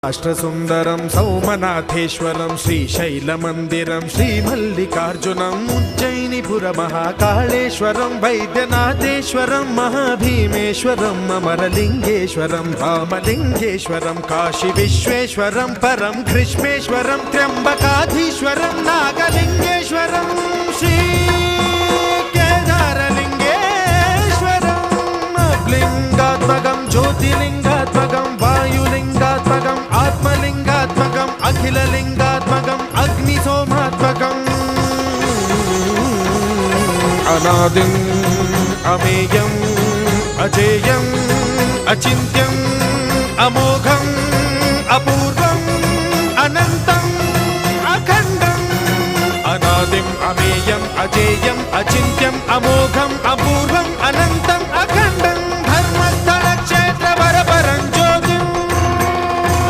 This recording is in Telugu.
అష్టసుందరం సౌమనాథేశ్వరం శ్రీశైలమందిరం శ్రీమల్లికార్జునం ఉజ్జయినిపుర మహాకాళేశ్వరం వైద్యనాథేశ్వరం మహాభీమేశ్వరం అమరలింగేశ్వరం రామలింగేశ్వరం కాశీ విశ్వేశ్వరం పరం కృష్ణేశ్వరం త్ర్యంబకాధీశ్వరం నాగలింగేశ్వరం శ్రీ కేదారలింగేశ్వరం లింగాత్మకం జ్యోతిలింగాత్మకం వాయులింగాత్మకం ఆత్మలింగాత్మకం అఖిలలింగాత్మకం అగ్నిసోమాత్మకం అనాదిం అమేయం అజేయం అచింత్యం అమోఘం అపూర్వం అనంతం అఖండం అనాదిం అమేయం అజేయం అచింత్యం అమోఘం